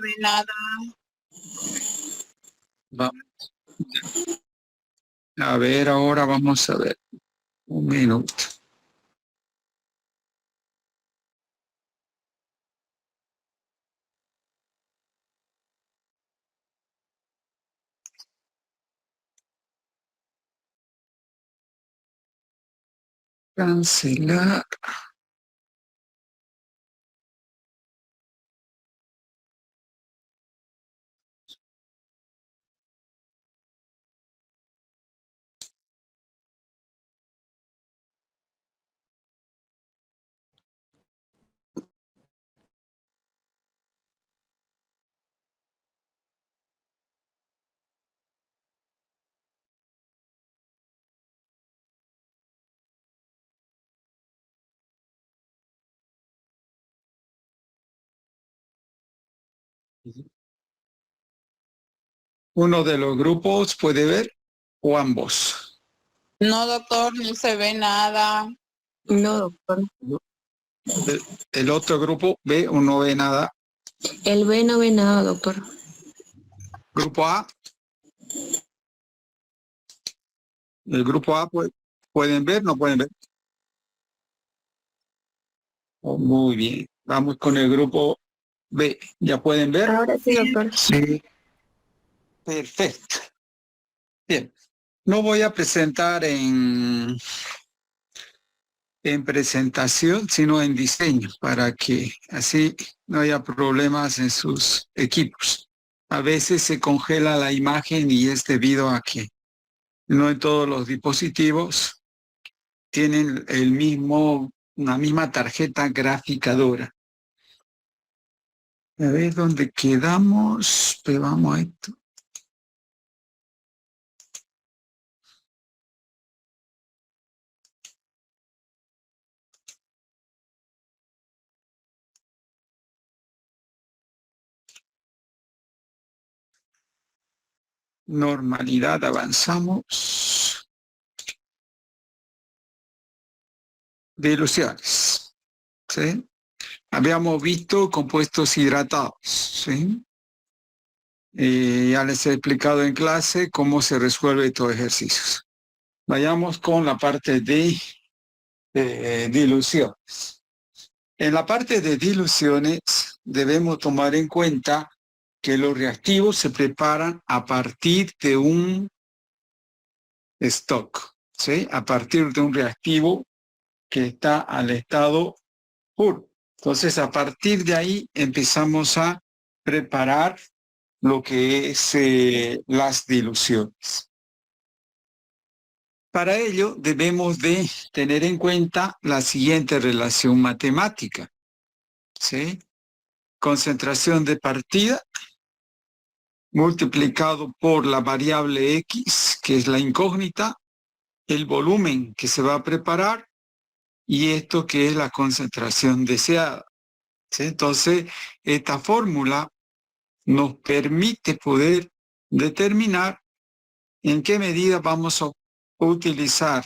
ve nada. Vamos. A ver, ahora vamos a ver. Un minuto. Cancelar. Uno de los grupos puede ver o ambos. No, doctor, no se ve nada. No, doctor. El otro grupo ve o no ve nada. El B no ve nada, doctor. Grupo A. El grupo A pueden ver, no pueden ver. Oh, muy bien. Vamos con el grupo B. ¿Ya pueden ver? Ahora sí, doctor. Sí. Perfecto. Bien. No voy a presentar en presentación, sino en diseño, para que así no haya problemas en sus equipos. A veces se congela la imagen y es debido a que no en todos los dispositivos tienen una misma tarjeta graficadora. A ver dónde quedamos. Pero vamos a esto. Normalidad, avanzamos. Diluciones. ¿Sí? Habíamos visto compuestos hidratados. ¿Sí? Ya les he explicado en clase cómo se resuelve estos ejercicios. Vayamos con la parte de diluciones. En la parte de diluciones debemos tomar en cuenta que los reactivos se preparan a partir de un stock, ¿sí? A partir de un reactivo que está al estado puro. Entonces, a partir de ahí empezamos a preparar lo que es las diluciones. Para ello debemos de tener en cuenta la siguiente relación matemática, ¿sí? Concentración de partida multiplicado por la variable X, que es la incógnita, el volumen que se va a preparar y esto que es la concentración deseada, ¿sí? Entonces, esta fórmula nos permite poder determinar en qué medida vamos a utilizar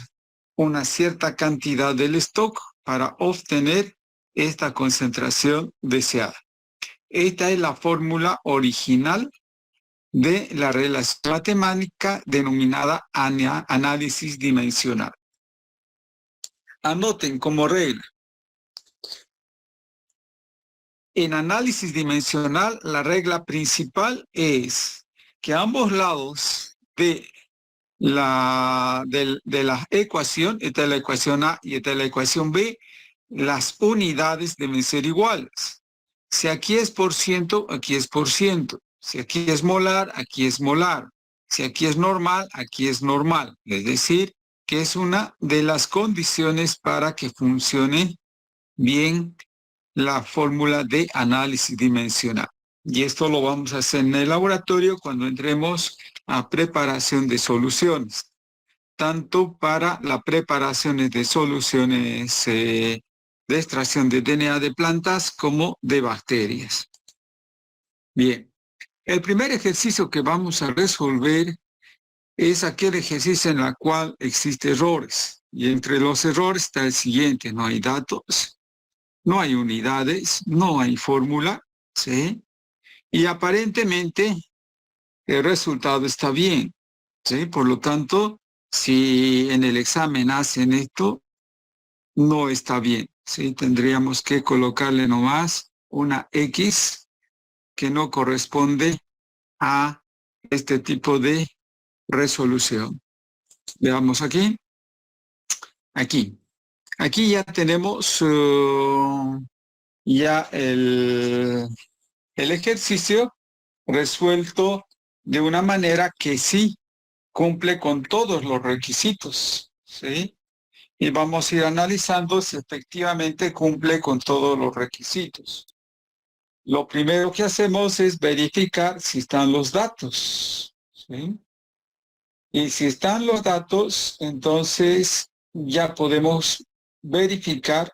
una cierta cantidad del stock para obtener esta concentración deseada. Esta es la fórmula original de la relación matemática denominada análisis dimensional. Anoten como regla. En análisis dimensional, la regla principal es que ambos lados de la ecuación, esta es la ecuación A y esta es la ecuación B, las unidades deben ser iguales. Si aquí es por ciento, aquí es por ciento. Si aquí es molar, aquí es molar. Si aquí es normal, aquí es normal. Es decir, que es una de las condiciones para que funcione bien la fórmula de análisis dimensional. Y esto lo vamos a hacer en el laboratorio cuando entremos a preparación de soluciones, tanto para la preparación de soluciones de extracción de DNA de plantas como de bacterias. Bien, el primer ejercicio que vamos a resolver es aquel ejercicio en el cual existen errores. Y entre los errores está el siguiente: no hay datos, no hay unidades, no hay fórmula, ¿sí? Y aparentemente el resultado está bien, ¿sí? Por lo tanto, si en el examen hacen esto, no está bien, ¿sí? Tendríamos que colocarle nomás una X que no corresponde a este tipo de resolución. Veamos aquí. Aquí. Aquí ya tenemos ya el ejercicio resuelto de una manera que sí cumple con todos los requisitos, ¿sí? Y vamos a ir analizando si efectivamente cumple con todos los requisitos. Lo primero que hacemos es verificar si están los datos, ¿sí? Y si están los datos, entonces ya podemos verificar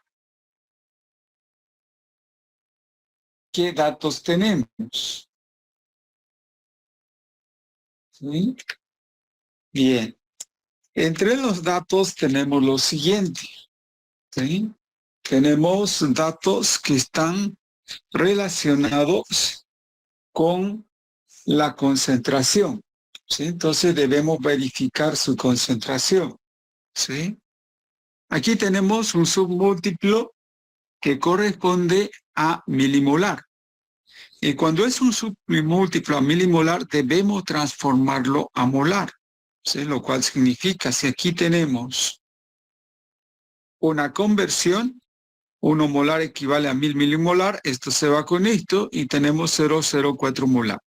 qué datos tenemos, ¿sí? Bien. Entre los datos tenemos lo siguiente, ¿sí? Tenemos datos que están relacionados con la concentración, ¿sí? Entonces debemos verificar su concentración, ¿sí? Aquí tenemos un submúltiplo que corresponde a milimolar. Y cuando es un submúltiplo a milimolar, debemos transformarlo a molar, ¿sí? Lo cual significa, si aquí tenemos una conversión, 1 molar equivale a 1000 milimolar, esto se va con esto y tenemos 0,04 molar.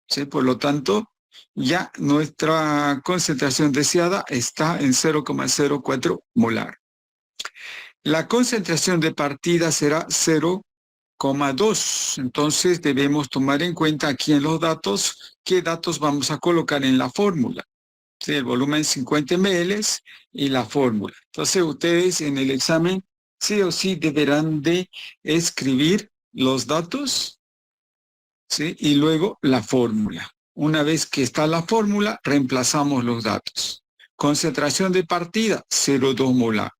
¿Sí? Por lo tanto, ya nuestra concentración deseada está en 0,04 molar. La concentración de partida será 0,2. Entonces debemos tomar en cuenta aquí en los datos qué datos vamos a colocar en la fórmula. ¿Sí? El volumen 50 ml y la fórmula. Entonces ustedes en el examen sí o sí deberán de escribir los datos, ¿sí? Y luego la fórmula. Una vez que está la fórmula, reemplazamos los datos. Concentración de partida, 0,2 molar.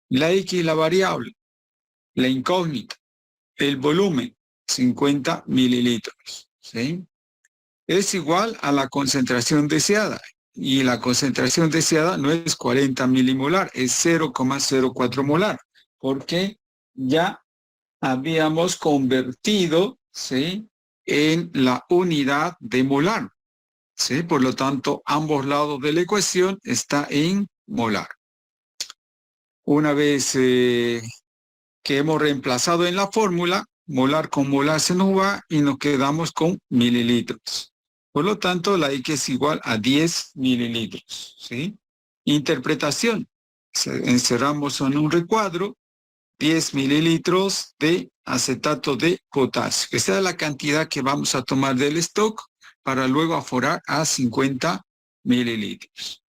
La X, la variable, la incógnita, el volumen, 50 mililitros, ¿sí? Es igual a la concentración deseada. Y la concentración deseada no es 40 milimolar, es 0,04 molar, porque ya habíamos convertido, ¿sí?, en la unidad de molar, ¿sí? Por lo tanto, ambos lados de la ecuación está en molar. Una vez que hemos reemplazado en la fórmula, molar con molar se nos va y nos quedamos con mililitros. Por lo tanto, la X es igual a 10 mililitros, ¿sí? Interpretación. Encerramos en un recuadro 10 mililitros de acetato de potasio. Esta es la cantidad que vamos a tomar del stock para luego aforar a 50 mililitros.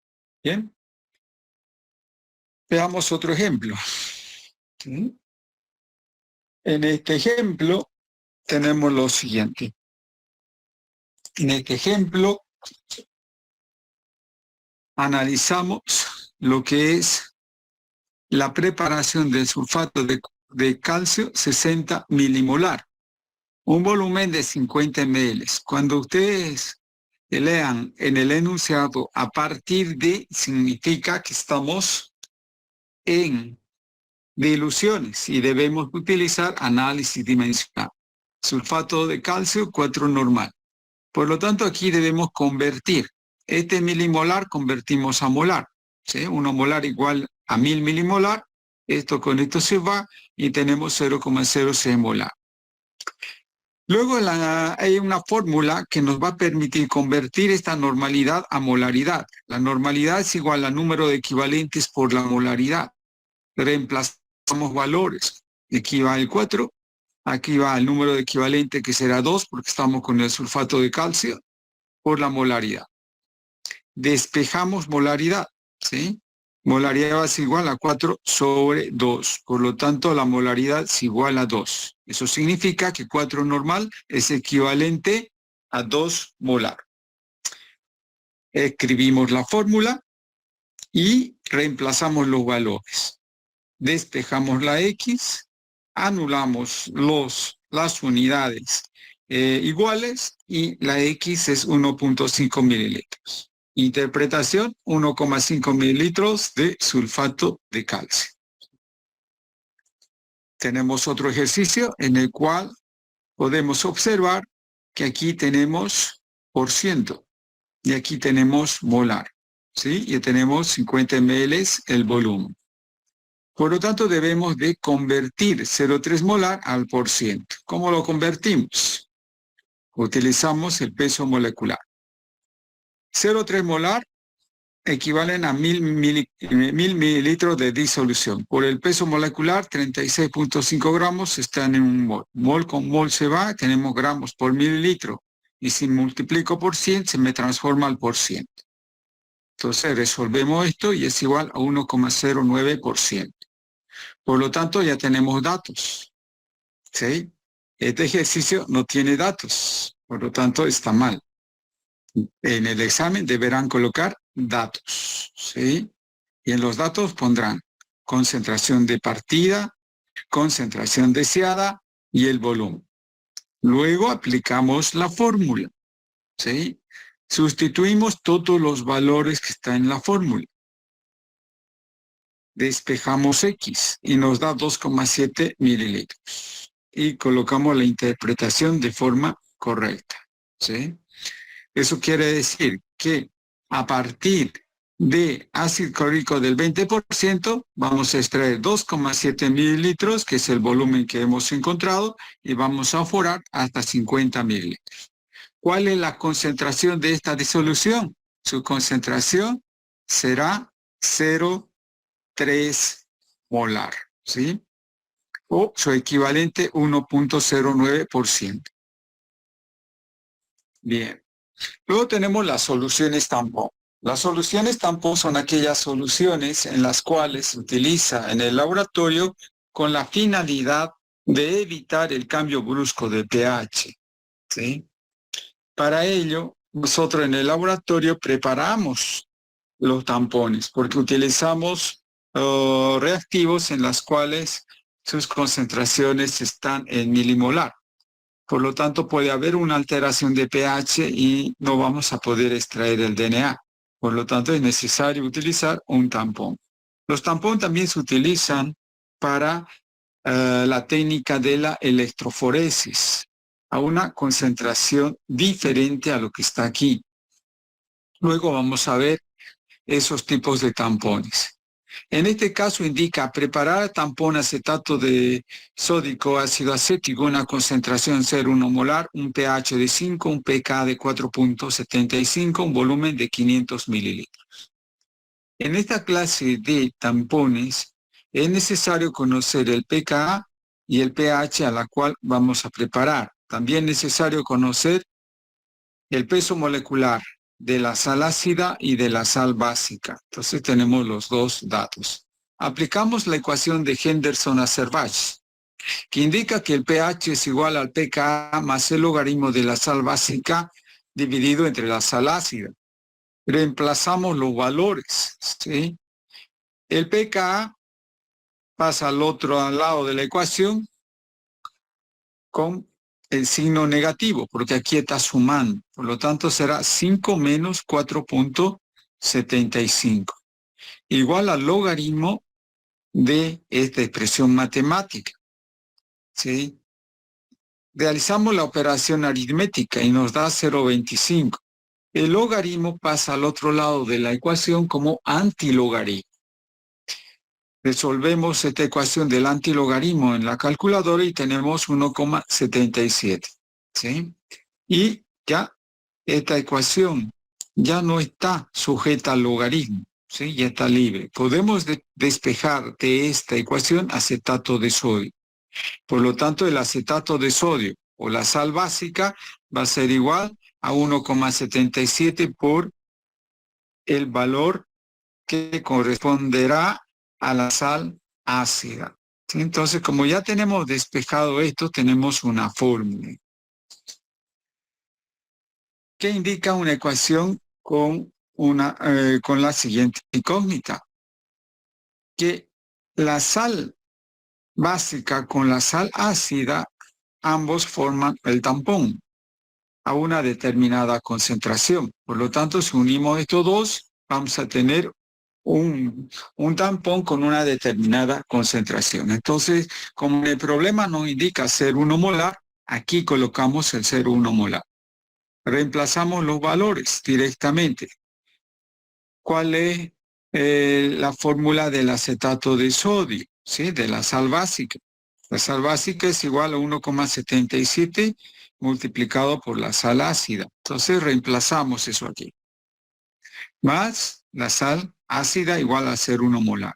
Bien. Veamos otro ejemplo. ¿Sí? En este ejemplo tenemos lo siguiente. En este ejemplo analizamos lo que es la preparación del sulfato de calcio 60 milimolar, un volumen de 50 ml. Cuando ustedes lean en el enunciado a partir de, significa que estamos en diluciones y debemos utilizar análisis dimensional. Sulfato de calcio 4 normal. Por lo tanto, aquí debemos convertir. Este milimolar convertimos a molar, ¿sí? 1 molar igual a 1000 milimolar. Esto con esto se va y tenemos 0,06 molar. Luego hay una fórmula que nos va a permitir convertir esta normalidad a molaridad. La normalidad es igual al número de equivalentes por la molaridad. Reemplazamos valores. Aquí va el 4, aquí va el número de equivalente que será 2 porque estamos con el sulfato de calcio por la molaridad. Despejamos molaridad, ¿sí? Molaridad es igual a 4 sobre 2. Por lo tanto, la molaridad es igual a 2. Eso significa que 4 normal es equivalente a 2 molar. Escribimos la fórmula y reemplazamos los valores. Despejamos la X, anulamos las unidades iguales y la X es 1.5 mililitros. Interpretación, 1,5 mililitros de sulfato de calcio. Tenemos otro ejercicio en el cual podemos observar que aquí tenemos por ciento y aquí tenemos molar, ¿sí? Y tenemos 50 ml el volumen. Por lo tanto, debemos de convertir 0,3 molar al por ciento. ¿Cómo lo convertimos? Utilizamos el peso molecular. 0,3 molar equivalen a 1000 mililitros de disolución. Por el peso molecular, 36.5 gramos están en un mol. Mol con mol se va, tenemos gramos por mililitro. Y si multiplico por 100, se me transforma al por ciento. Entonces resolvemos esto y es igual a 1,09%. Por lo tanto, ya tenemos datos. ¿Sí? Este ejercicio no tiene datos. Por lo tanto, está mal. En el examen deberán colocar datos, ¿sí? Y en los datos pondrán concentración de partida, concentración deseada y el volumen. Luego aplicamos la fórmula, ¿sí? Sustituimos todos los valores que están en la fórmula. Despejamos X y nos da 2,7 mililitros. Y colocamos la interpretación de forma correcta, ¿sí? Eso quiere decir que a partir de ácido clorhídrico del 20%, vamos a extraer 2,7 mililitros, que es el volumen que hemos encontrado, y vamos a forar hasta 50 mililitros. ¿Cuál es la concentración de esta disolución? Su concentración será 0,3 molar, ¿sí? O su equivalente 1.09%. Bien. Luego tenemos las soluciones tampón. Las soluciones tampón son aquellas soluciones en las cuales se utiliza en el laboratorio con la finalidad de evitar el cambio brusco de pH, ¿sí? Para ello, nosotros en el laboratorio preparamos los tampones porque utilizamos reactivos en las cuales sus concentraciones están en milimolar. Por lo tanto, puede haber una alteración de pH y no vamos a poder extraer el DNA. Por lo tanto, es necesario utilizar un tampón. Los tampones también se utilizan para la técnica de la electroforesis, a una concentración diferente a lo que está aquí. Luego vamos a ver esos tipos de tampones. En este caso indica preparar tampón acetato de sódico ácido acético, una concentración 0,1 molar, un pH de 5, un pK de 4.75, un volumen de 500 mililitros. En esta clase de tampones es necesario conocer el pK y el pH a la cual vamos a preparar. También es necesario conocer el peso molecular de la sal ácida y de la sal básica. Entonces tenemos los dos datos. Aplicamos la ecuación de Henderson-Acerbach, que indica que el pH es igual al pKa más el logaritmo de la sal básica dividido entre la sal ácida. Reemplazamos los valores, ¿sí? El pKa pasa al otro lado de la ecuación con el signo negativo, porque aquí está sumando. Por lo tanto, será 5 menos 4.75. Igual al logaritmo de esta expresión matemática, ¿sí? Realizamos la operación aritmética y nos da 0,25. El logaritmo pasa al otro lado de la ecuación como antilogaritmo. Resolvemos esta ecuación del antilogaritmo en la calculadora y tenemos 1,77, ¿sí? Y ya esta ecuación ya no está sujeta al logaritmo, ¿sí? Ya está libre. Podemos despejar de esta ecuación acetato de sodio. Por lo tanto, el acetato de sodio o la sal básica va a ser igual a 1,77 por el valor que corresponderá a la sal ácida. ¿Sí? Entonces, como ya tenemos despejado esto, tenemos una fórmula que indica una ecuación con la siguiente incógnita, que la sal básica con la sal ácida ambos forman el tampón a una determinada concentración. Por lo tanto, si unimos estos dos, vamos a tener un tampón con una determinada concentración. Entonces, como el problema nos indica 0,1 molar, aquí colocamos el 0,1 molar. Reemplazamos los valores directamente. ¿Cuál es la fórmula del acetato de sodio? ¿Sí? De la sal básica. La sal básica es igual a 1,77 multiplicado por la sal ácida. Entonces reemplazamos eso aquí. Más la sal ácida igual a 0,1 molar.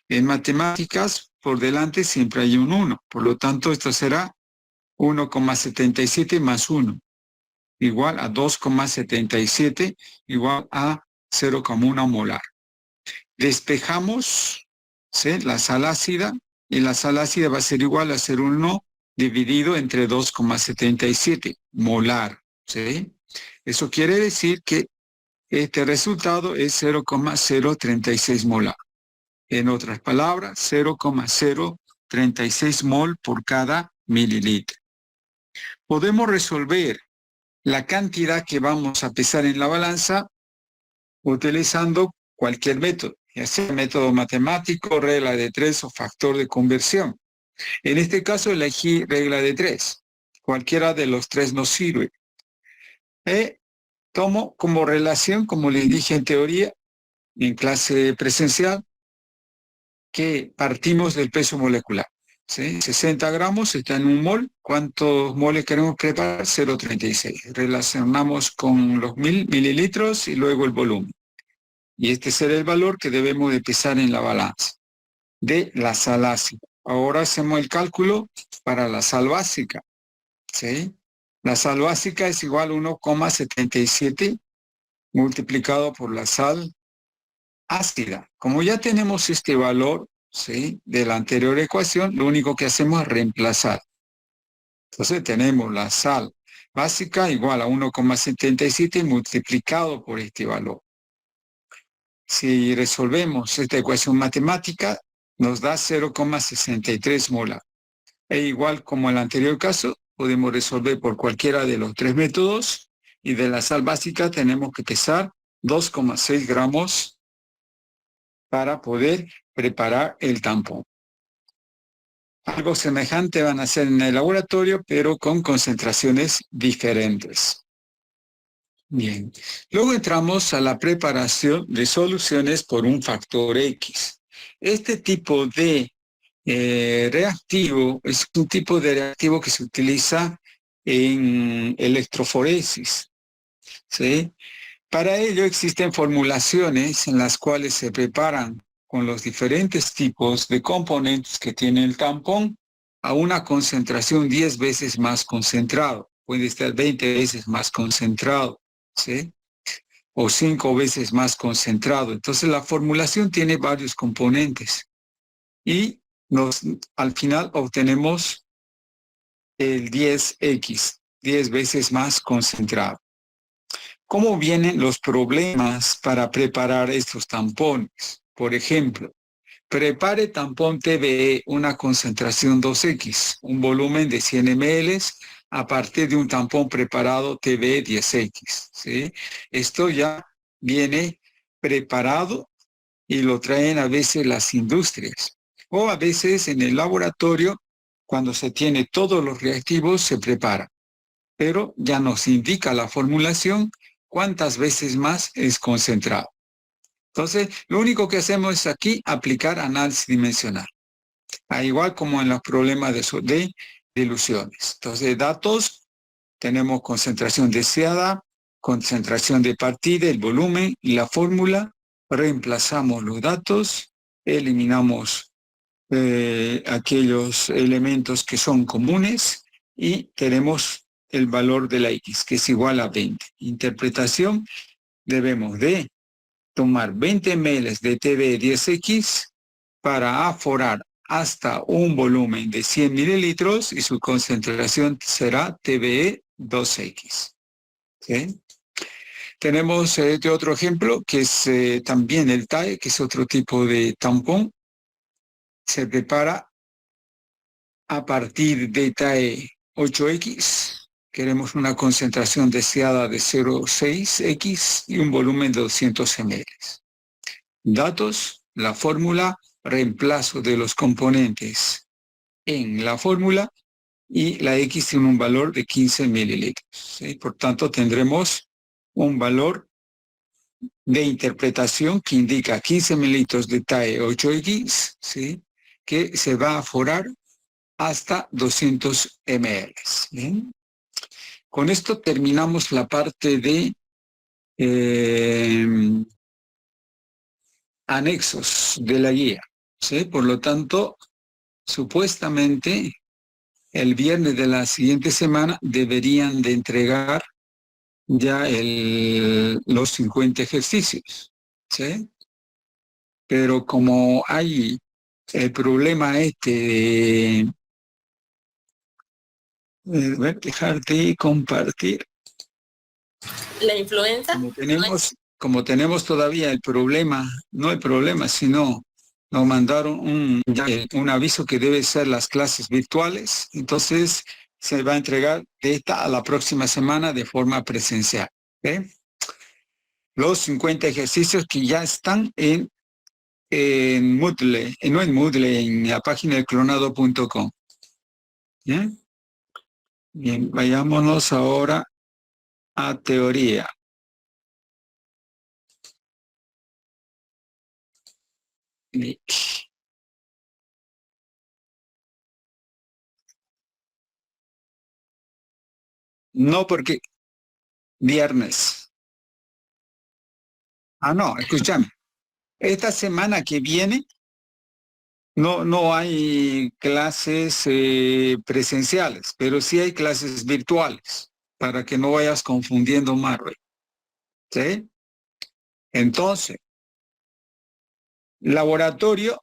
En matemáticas, por delante siempre hay un 1. Por lo tanto, esto será 1,77 más 1, igual a 2,77, igual a 0,1 molar. Despejamos, ¿sí?, la sal ácida, y la sal ácida va a ser igual a 0,1 dividido entre 2,77 molar, ¿sí? Eso quiere decir que este resultado es 0,036 molar. En otras palabras, 0,036 mol por cada mililitro. Podemos resolver la cantidad que vamos a pesar en la balanza utilizando cualquier método, ya sea método matemático, regla de 3 o factor de conversión. En este caso elegí regla de 3. Cualquiera de los 3 nos sirve. Tomo como relación, como les dije en teoría, en clase presencial, que partimos del peso molecular. ¿Sí? 60 gramos está en un mol. ¿Cuántos moles queremos preparar? 0,36. Relacionamos con los 1000 mililitros y luego el volumen. Y este será el valor que debemos de pesar en la balanza de la sal ácida. Ahora hacemos el cálculo para la sal básica. ¿Sí? La sal básica es igual a 1,77 multiplicado por la sal ácida. Como ya tenemos este valor, ¿sí?, de la anterior ecuación, lo único que hacemos es reemplazar. Entonces tenemos la sal básica igual a 1,77 multiplicado por este valor. Si resolvemos esta ecuación matemática, nos da 0,63 molar. E igual como en el anterior caso, podemos resolver por cualquiera de los 3 métodos, y de la sal básica tenemos que pesar 2,6 gramos para poder preparar el tampón. Algo semejante van a hacer en el laboratorio, pero con concentraciones diferentes. Bien. Luego entramos a la preparación de soluciones por un factor X. Este tipo de reactivo es un tipo de reactivo que se utiliza en electroforesis, ¿sí? Para ello existen formulaciones en las cuales se preparan con los diferentes tipos de componentes que tiene el tampón a una concentración 10 veces más concentrado. Puede estar 20 veces más concentrado, ¿sí? O 5 veces más concentrado. Entonces la formulación tiene varios componentes y al final obtenemos el 10X, 10 veces más concentrado. ¿Cómo vienen los problemas para preparar estos tampones? Por ejemplo, prepare tampón TBE una concentración 2X, un volumen de 100 ml a partir de un tampón preparado TBE 10X, ¿sí? Esto ya viene preparado y lo traen a veces las industrias. O a veces en el laboratorio, cuando se tiene todos los reactivos, se prepara. Pero ya nos indica la formulación cuántas veces más es concentrado. Entonces, lo único que hacemos es aquí aplicar análisis dimensional, igual como en los problemas de diluciones. Entonces, datos, tenemos concentración deseada, concentración de partida, el volumen y la fórmula. Reemplazamos los datos, eliminamos aquellos elementos que son comunes y tenemos el valor de la X, que es igual a 20. Interpretación, debemos de tomar 20 ml de TB10X para aforar hasta un volumen de 100 mililitros y su concentración será TBE2X. ¿Sí? Tenemos este otro ejemplo que es también el TAE, que es otro tipo de tampón. Se prepara a partir de TAE 8X, queremos una concentración deseada de 0,6X y un volumen de 200 ml. Datos, la fórmula, reemplazo de los componentes en la fórmula y la X tiene un valor de 15 mililitros. ¿Sí? Por tanto, tendremos un valor de interpretación que indica 15 mililitros de TAE 8X, ¿sí? Que se va a aforar hasta 200 ml. ¿Bien? Con esto terminamos la parte de anexos de la guía. ¿Sí? Por lo tanto, supuestamente el viernes de la siguiente semana deberían de entregar ya los 50 ejercicios. ¿Sí? Pero como hay el problema dejar de compartir. La influenza. Como tenemos todavía el problema, no el problema, sino nos mandaron un aviso que debe ser las clases virtuales, entonces se va a entregar de esta a la próxima semana de forma presencial. ¿Okay? Los 50 ejercicios que ya están en Moodle, no en Moodle, en la página de clonado.com. ¿Bien? Bien, vayámonos ahora a teoría. No, porque viernes. No, escúchame. Esta semana que viene no hay clases presenciales, pero sí hay clases virtuales, para que no vayas confundiendo más, ¿sí? Entonces, laboratorio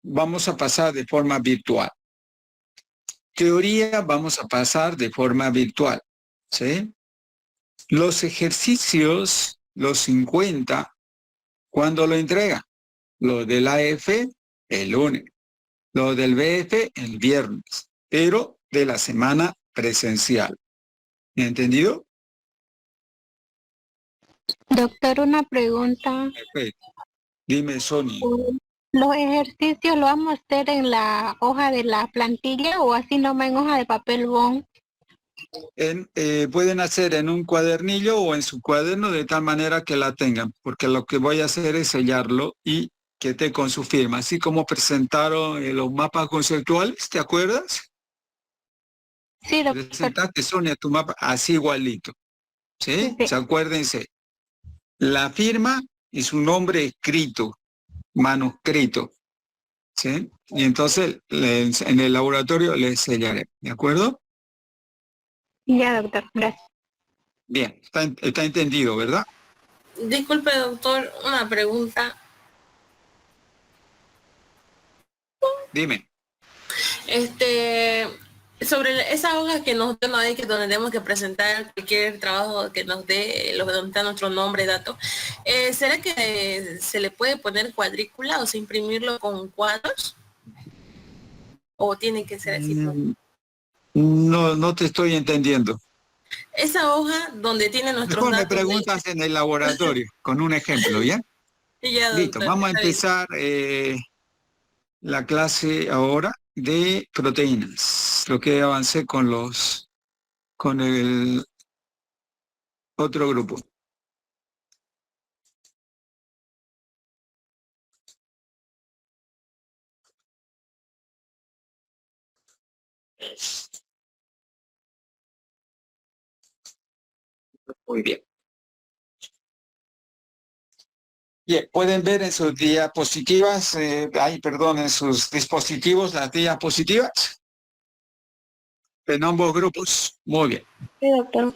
vamos a pasar de forma virtual. Teoría vamos a pasar de forma virtual, ¿sí? Los ejercicios, los 50, ¿cuándo lo entregan? Lo del AF el lunes, lo del BF el viernes, pero de la semana presencial. ¿Me entendido? Doctor, una pregunta. Perfecto. Dime, Sonia. ¿Los ejercicios lo vamos a hacer en la hoja de la plantilla o así nomás en hoja de papel bond? Pueden hacer en un cuadernillo o en su cuaderno de tal manera que la tengan, porque lo que voy a hacer es sellarlo y que esté con su firma, así como presentaron los mapas conceptuales, ¿te acuerdas? Sí, doctor. Presentaste, Sonia, tu mapa así igualito, ¿sí? Sí. Acuérdense, la firma y su nombre escrito, manuscrito, ¿sí? Y entonces en el laboratorio les sellaré, ¿de acuerdo? Ya, doctor, gracias. Bien, está entendido, ¿verdad? Disculpe, doctor, una pregunta. Dime. Sobre esa hoja que nos den ahí, que donde tenemos que presentar cualquier trabajo que nos dé, donde está nuestro nombre, datos, ¿será que se le puede poner cuadrícula o sea, imprimirlo con cuadros? ¿O tiene que ser así? No te estoy entendiendo. Esa hoja donde tiene nuestros Mejor datos. me preguntas en el laboratorio, con un ejemplo, ¿ya? Ya, Listo, doctor, vamos a empezar la clase ahora de proteínas. Lo que avancé con el otro grupo. Muy bien. Bien, pueden ver en sus diapositivas, en sus dispositivos las diapositivas en ambos grupos. Muy bien. Sí, doctor.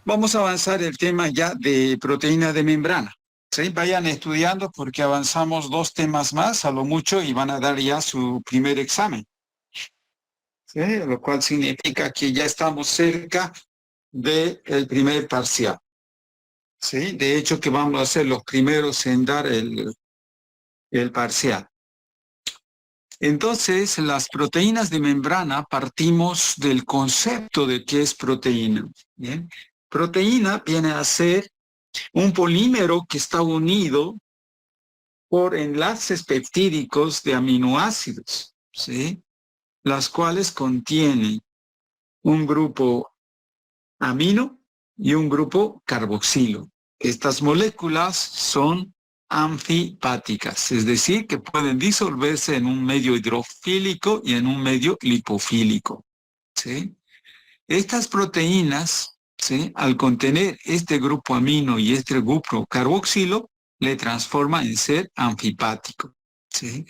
Vamos a avanzar el tema ya de proteína de membrana. ¿Sí? Vayan estudiando porque avanzamos 2 temas más a lo mucho y van a dar ya su primer examen. ¿Sí? Lo cual significa que ya estamos cerca del primer parcial. ¿Sí? De hecho que vamos a ser los primeros en dar el parcial. Entonces, las proteínas de membrana partimos del concepto de qué es proteína. ¿Bien? Proteína viene a ser un polímero que está unido por enlaces peptídicos de aminoácidos, ¿sí? Las cuales contienen un grupo amino y un grupo carboxilo. Estas moléculas son anfipáticas, es decir, que pueden disolverse en un medio hidrofílico y en un medio lipofílico, ¿sí? Estas proteínas, ¿sí?, al contener este grupo amino y este grupo carboxilo, le transforma en ser anfipático, ¿sí?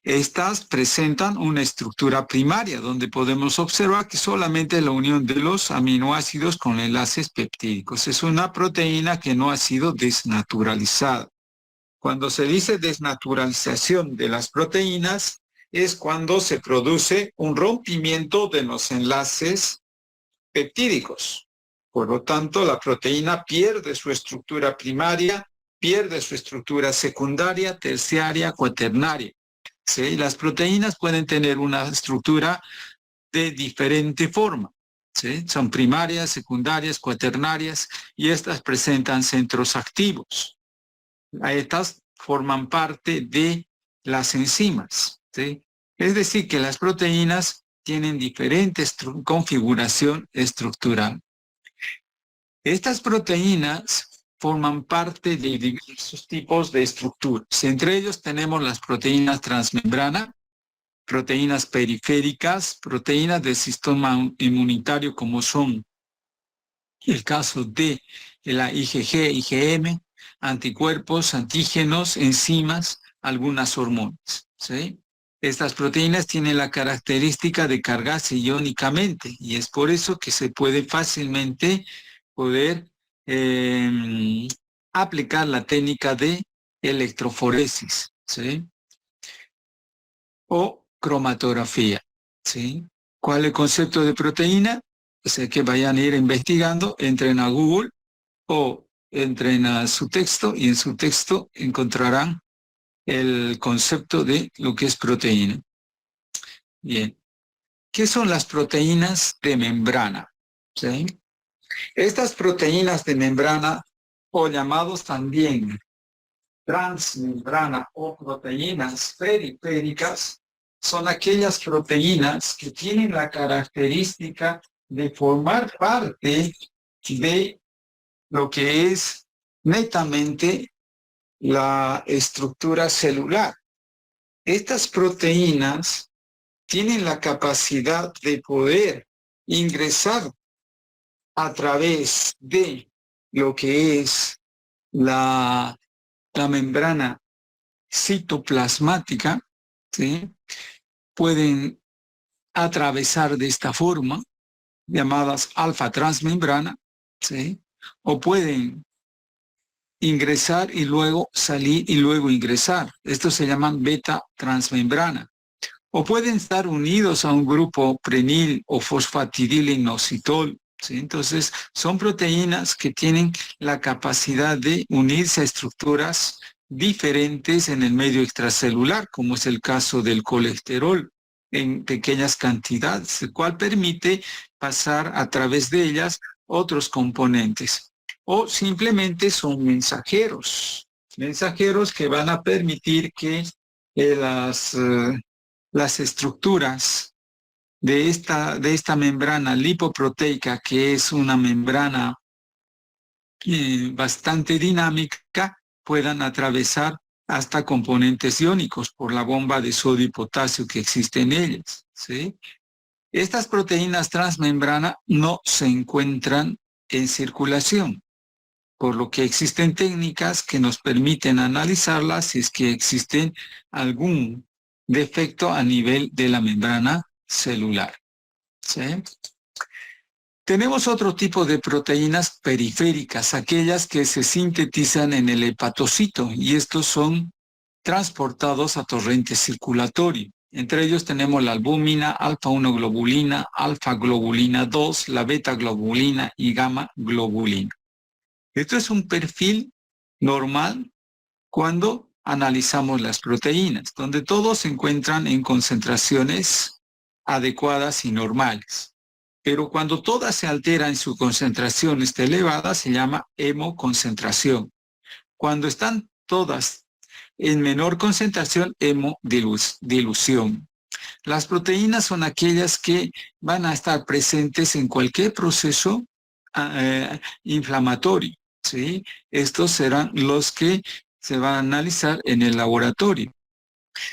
Estas presentan una estructura primaria donde podemos observar que solamente la unión de los aminoácidos con enlaces peptídicos. Es una proteína que no ha sido desnaturalizada. Cuando se dice desnaturalización de las proteínas es cuando se produce un rompimiento de los enlaces peptídicos. Por lo tanto, la proteína pierde su estructura primaria, pierde su estructura secundaria, terciaria, cuaternaria. ¿Sí? Las proteínas pueden tener una estructura de diferente forma, ¿sí? Son primarias, secundarias, cuaternarias, y estas presentan centros activos. Estas forman parte de las enzimas, ¿sí? Es decir, que las proteínas tienen diferente configuración estructural. Estas proteínas forman parte de diversos tipos de estructuras. Entre ellos tenemos las proteínas transmembrana, proteínas periféricas, proteínas del sistema inmunitario como son el caso de la IgG, IgM, anticuerpos, antígenos, enzimas, algunas hormonas, ¿sí? Estas proteínas tienen la característica de cargarse iónicamente y es por eso que se puede fácilmente poder aplicar la técnica de electroforesis, ¿sí?, o cromatografía, ¿sí? ¿Cuál es el concepto de proteína? O sea, que vayan a ir investigando, entren a Google o entren a su texto y en su texto encontrarán el concepto de lo que es proteína. Bien. ¿Qué son las proteínas de membrana? ¿Sí? Estas proteínas de membrana, o llamados también transmembrana o proteínas periféricas, son aquellas proteínas que tienen la característica de formar parte de lo que es netamente la estructura celular. Estas proteínas tienen la capacidad de poder ingresar a través de lo que es la membrana citoplasmática, ¿sí? Pueden atravesar de esta forma, llamadas alfa transmembrana, ¿sí? O pueden ingresar y luego salir y luego ingresar. Estos se llaman beta transmembrana. O pueden estar unidos a un grupo prenil o fosfatidilinositol, ¿sí? Entonces, son proteínas que tienen la capacidad de unirse a estructuras diferentes en el medio extracelular, como es el caso del colesterol en pequeñas cantidades, el cual permite pasar a través de ellas otros componentes. O simplemente son mensajeros que van a permitir que las estructuras de esta membrana lipoproteica, que es una membrana bastante dinámica, puedan atravesar hasta componentes iónicos por la bomba de sodio y potasio que existe en ellas, ¿sí? Estas proteínas transmembrana no se encuentran en circulación, por lo que existen técnicas que nos permiten analizarlas si es que existen algún defecto a nivel de la membrana celular, ¿sí? Tenemos otro tipo de proteínas periféricas, aquellas que se sintetizan en el hepatocito, y estos son transportados a torrente circulatorio. Entre ellos tenemos la albúmina, alfa-1 globulina, alfa-globulina 2, la beta-globulina y gamma-globulina. Esto es un perfil normal cuando analizamos las proteínas, donde todos se encuentran en concentraciones adecuadas y normales. Pero cuando todas se alteran y su concentración está elevada, se llama hemoconcentración. Cuando están todas en menor concentración, hemodilución. Las proteínas son aquellas que van a estar presentes en cualquier proceso inflamatorio, ¿sí? Estos serán los que se van a analizar en el laboratorio.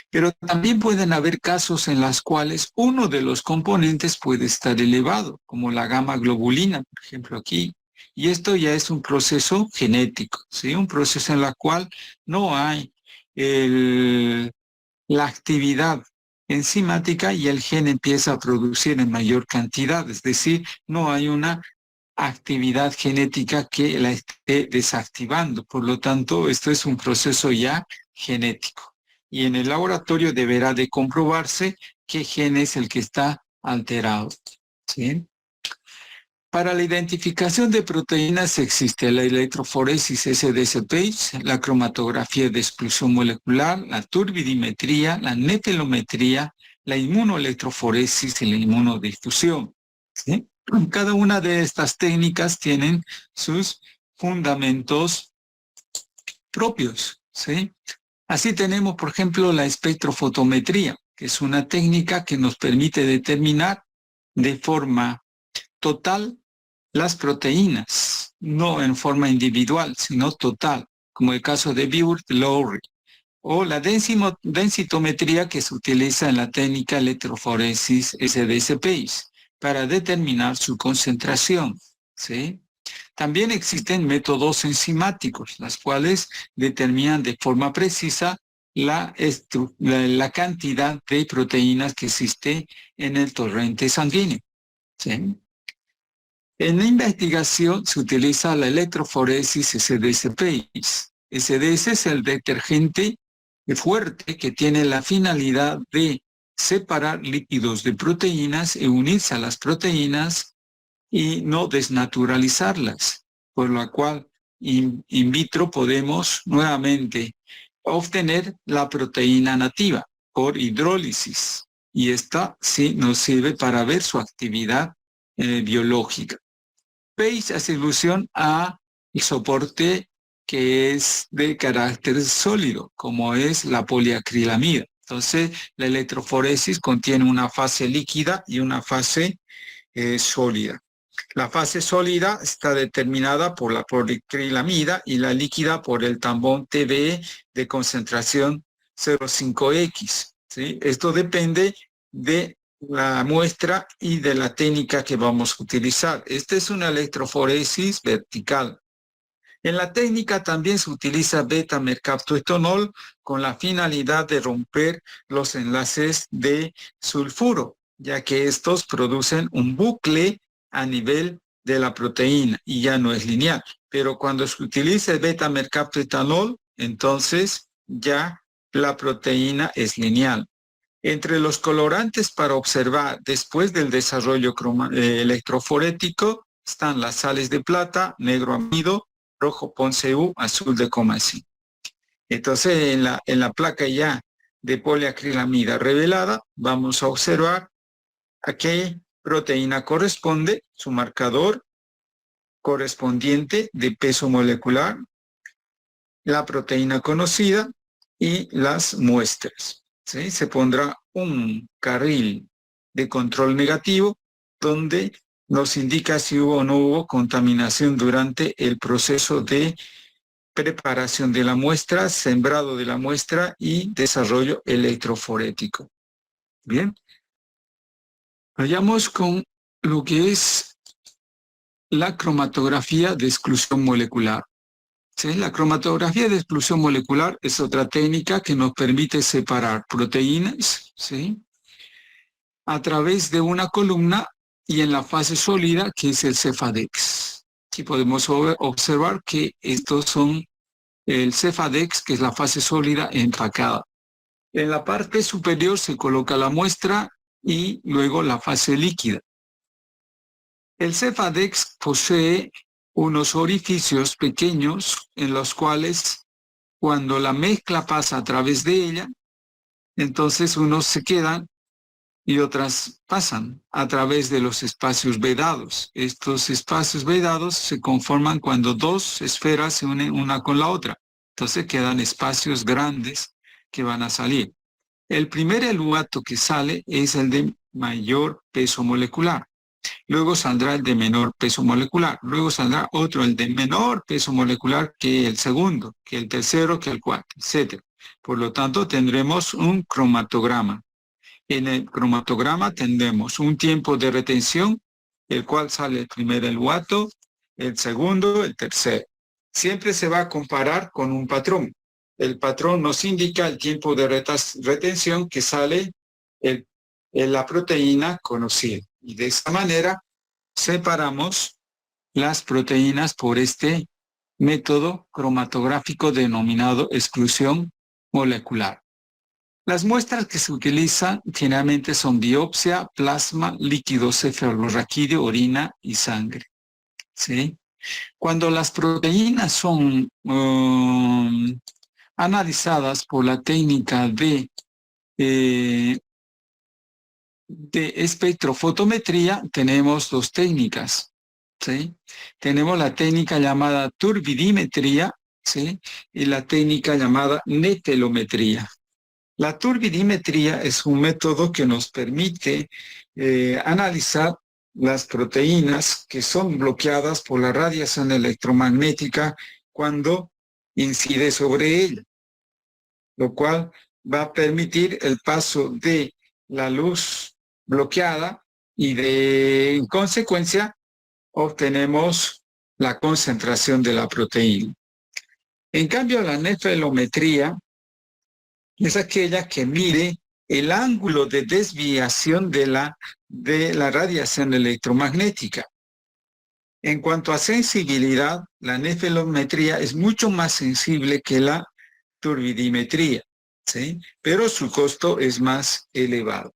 Pero también pueden haber casos en los cuales uno de los componentes puede estar elevado, como la gamma globulina, por ejemplo, aquí. Y esto ya es un proceso genético, ¿sí? Un proceso en el cual no hay la actividad enzimática y el gen empieza a producir en mayor cantidad, es decir, no hay una actividad genética que la esté desactivando. Por lo tanto, esto es un proceso ya genético. Y en el laboratorio deberá de comprobarse qué gen es el que está alterado, ¿sí? Para la identificación de proteínas existe la electroforesis SDSP, la cromatografía de exclusión molecular, la turbidimetría, la netelometría, la inmunoelectroforesis y la inmunodifusión, ¿sí? Cada una de estas técnicas tienen sus fundamentos propios, ¿sí? Así tenemos, por ejemplo, la espectrofotometría, que es una técnica que nos permite determinar de forma total las proteínas, no en forma individual, sino total, como el caso de Biot-Lowry, o la densitometría que se utiliza en la técnica electroforesis SDSP para determinar su concentración, ¿sí? También existen métodos enzimáticos, las cuales determinan de forma precisa la cantidad de proteínas que existe en el torrente sanguíneo, ¿sí? En la investigación se utiliza la electroforesis SDSP. SDS es el detergente fuerte que tiene la finalidad de separar lípidos de proteínas y unirse a las proteínas y no desnaturalizarlas, por lo cual in vitro podemos nuevamente obtener la proteína nativa por hidrólisis, y esta sí nos sirve para ver su actividad biológica. PACE hace alusión a el soporte que es de carácter sólido, como es la poliacrilamida. Entonces, la electroforesis contiene una fase líquida y una fase sólida. La fase sólida está determinada por la poliacrilamida y la líquida por el tampón TBE de concentración 0,5X, ¿sí? Esto depende de la muestra y de la técnica que vamos a utilizar. Esta es una electroforesis vertical. En la técnica también se utiliza beta-mercaptoetanol con la finalidad de romper los enlaces de sulfuro, ya que estos producen un bucle a nivel de la proteína y ya no es lineal. Pero cuando se utiliza el beta-mercaptoetanol, entonces ya la proteína es lineal. Entre los colorantes para observar después del desarrollo electroforético están las sales de plata, negro amido, rojo PONCEU, azul de Comasí. Entonces, en la placa ya de poliacrilamida revelada, vamos a observar a qué proteína corresponde, su marcador correspondiente de peso molecular, la proteína conocida y las muestras, ¿sí? Se pondrá un carril de control negativo donde nos indica si hubo o no hubo contaminación durante el proceso de preparación de la muestra, sembrado de la muestra y desarrollo electroforético. Bien. Vayamos con lo que es la cromatografía de exclusión molecular. ¿Sí? La cromatografía de exclusión molecular es otra técnica que nos permite separar proteínas, ¿sí?, a través de una columna y en la fase sólida, que es el Cefadex. Aquí podemos observar que estos son el Cefadex, que es la fase sólida empacada. En la parte superior se coloca la muestra y luego la fase líquida. El Cefadex posee unos orificios pequeños en los cuales Cuando la mezcla pasa a través de ella, entonces unos se quedan y otras pasan a través de los espacios vedados. Estos espacios vedados se conforman cuando dos esferas se unen una con la otra. Entonces quedan espacios grandes que van a salir. El primer eluato que sale es el de mayor peso molecular. Luego saldrá el de menor peso molecular. Luego saldrá otro, el de menor peso molecular que el segundo, que el tercero, que el cuarto, etc. Por lo tanto, tendremos un cromatograma. En el cromatograma tendremos un tiempo de retención, el cual sale el primer eluato, el segundo, el tercero. Siempre se va a comparar con un patrón. El patrón nos indica el tiempo de retención que sale en la proteína conocida. Y de esta manera separamos las proteínas por este método cromatográfico denominado exclusión molecular. Las muestras que se utilizan generalmente son biopsia, plasma, líquido cefalorraquídeo, orina y sangre. ¿Sí? Cuando las proteínas son analizadas por la técnica de espectrofotometría, tenemos dos técnicas. ¿Sí? Tenemos la técnica llamada turbidimetría, ¿sí? Y la técnica llamada netelometría. La turbidimetría es un método que nos permite analizar las proteínas que son bloqueadas por la radiación electromagnética cuando incide sobre ella, lo cual va a permitir el paso de la luz bloqueada y en consecuencia obtenemos la concentración de la proteína. En cambio, la netelometría es aquella que mide el ángulo de desviación de la radiación electromagnética. En cuanto a sensibilidad, la netelometría es mucho más sensible que la turbidimetría, ¿sí? Pero su costo es más elevado.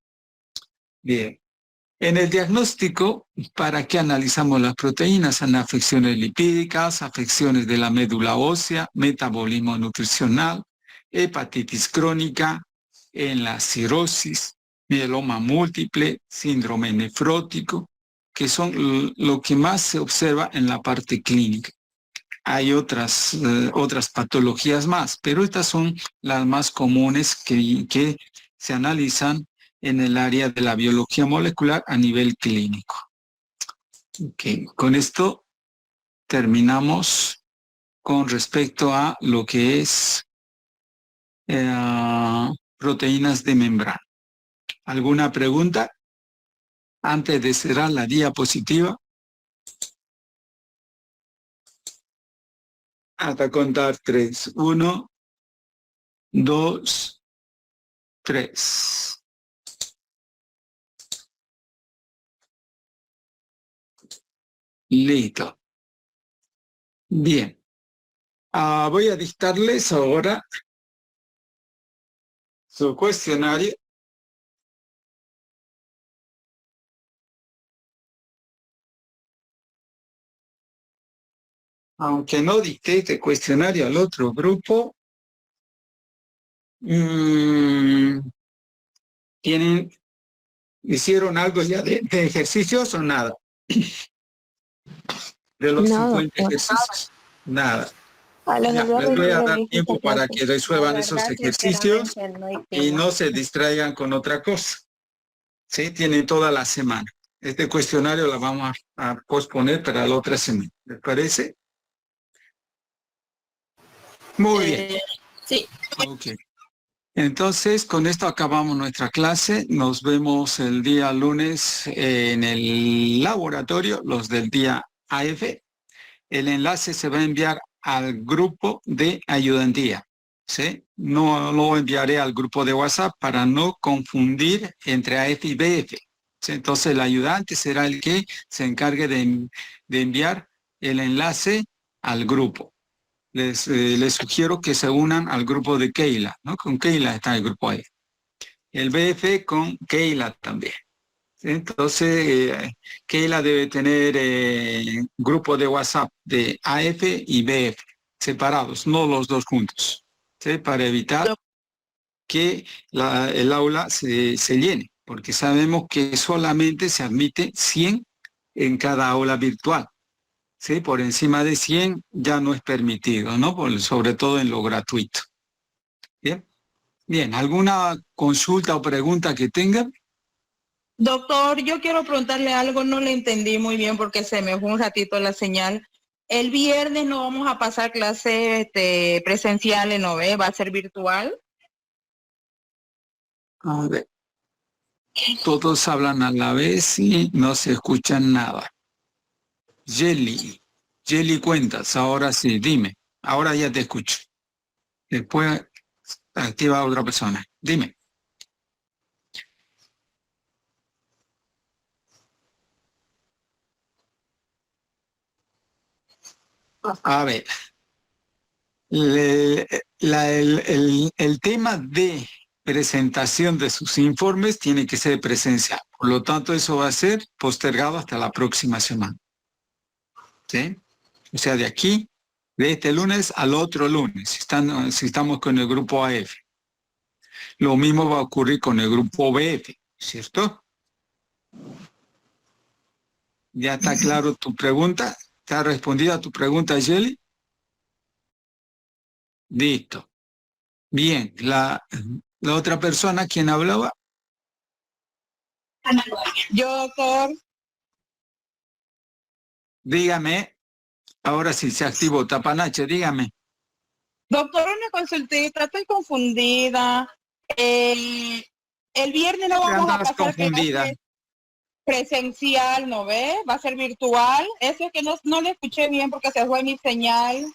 Bien. En el diagnóstico, ¿para qué analizamos las proteínas? En afecciones lipídicas, afecciones de la médula ósea, metabolismo nutricional, hepatitis crónica, en la cirrosis, mieloma múltiple, síndrome nefrótico, que son lo que más se observa en la parte clínica. Hay otras patologías más, pero estas son las más comunes que se analizan en el área de la biología molecular a nivel clínico. Okay. Con esto terminamos con respecto a lo que es proteínas de membrana. ¿Alguna pregunta? Antes de cerrar la diapositiva. Hasta contar 3. 1, 2, 3. Listo. Bien. Voy a dictarles ahora su cuestionario. Aunque no dicté este cuestionario al otro grupo, ¿hicieron algo ya de ejercicios o nada? De los No, 50 ejercicios. Nada. Les voy a dar tiempo para que resuelvan esos ejercicios y no se distraigan con otra cosa. ¿Sí? Tienen toda la semana. Este cuestionario lo vamos a posponer para la otra semana. ¿Les parece? Muy bien. Sí. Ok. Entonces, con esto acabamos nuestra clase. Nos vemos el día lunes en el laboratorio, los del día AF. El enlace se va a enviar al grupo de ayudantía, ¿sí? No lo enviaré al grupo de WhatsApp para no confundir entre AF y BF. ¿Sí? Entonces, el ayudante será el que se encargue de enviar el enlace al grupo. Les sugiero que se unan al grupo de Keila, ¿no? Con Keila está el grupo ahí. El BF con Keila también. Entonces, Keila debe tener grupo de WhatsApp de AF y BF, separados, no los dos juntos. ¿sí? Para evitar que el aula se llene, porque sabemos que solamente se admite 100 en cada aula virtual. ¿Sí? Por encima de 100 ya no es permitido, ¿no? Sobre todo en lo gratuito. Bien. Bien, ¿alguna consulta o pregunta que tengan? Doctor, yo quiero preguntarle algo, no le entendí muy bien porque se me fue un ratito la señal. El viernes no vamos a pasar clases presenciales, ¿no ve? ¿Va a ser virtual? A ver. Todos hablan a la vez y no se escuchan nada. Jelly, cuentas, ahora sí, dime. Ahora ya te escucho. Después activa a otra persona. Dime. A ver, el tema de presentación de sus informes tiene que ser presencial. Por lo tanto, eso va a ser postergado hasta la próxima semana. ¿Sí? O sea, de aquí, de este lunes al otro lunes, si estamos con el grupo AF. Lo mismo va a ocurrir con el grupo BF, ¿cierto? ¿Ya está claro tu pregunta? ¿Está respondida tu pregunta, Jelly? Listo. Bien, la otra persona, ¿quién hablaba? Yo, doctor. Dígame. Ahora sí se activó. Tapanache, dígame. Doctor, una consultita, estoy confundida. El viernes no vamos a pasar confundida. clases presencial, ¿no ve? Va a ser virtual. Eso es que no le escuché bien porque se fue mi señal.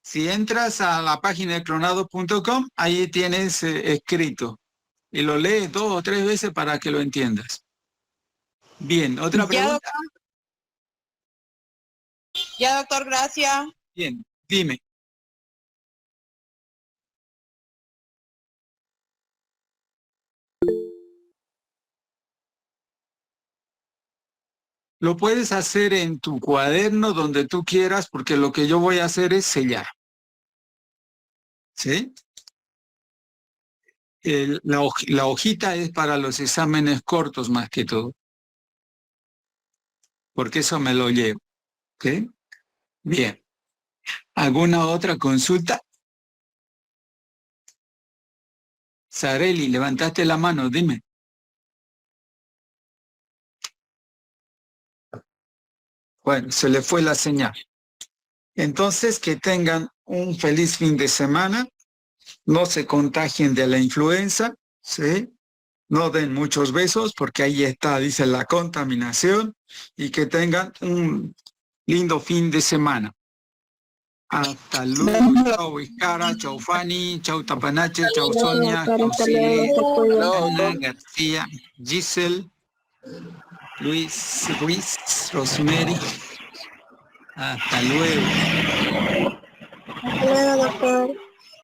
Si entras a la página de clonado.com, ahí tienes escrito. Y lo lees 2 o 3 veces para que lo entiendas. Bien, ¿otra pregunta? Ya, doctor, gracias. Bien, dime. Lo puedes hacer en tu cuaderno donde tú quieras, porque lo que yo voy a hacer es sellar. ¿Sí? La hojita es para los exámenes cortos más que todo. Porque eso me lo llevo. ¿Ok? Bien. ¿Alguna otra consulta? Sareli, levantaste la mano, dime. Bueno, se le fue la señal. Entonces, que tengan un feliz fin de semana. No se contagien de la influenza, ¿sí? No den muchos besos porque ahí está, dice, la contaminación, y que tengan un lindo fin de semana. Hasta luego. Chau Iscara, chau Fanny, chau Tapanache, chau Sonia, chau Silly, Ana, García, Giselle, Luis, Rosemary. Hasta luego. Hasta luego, doctor.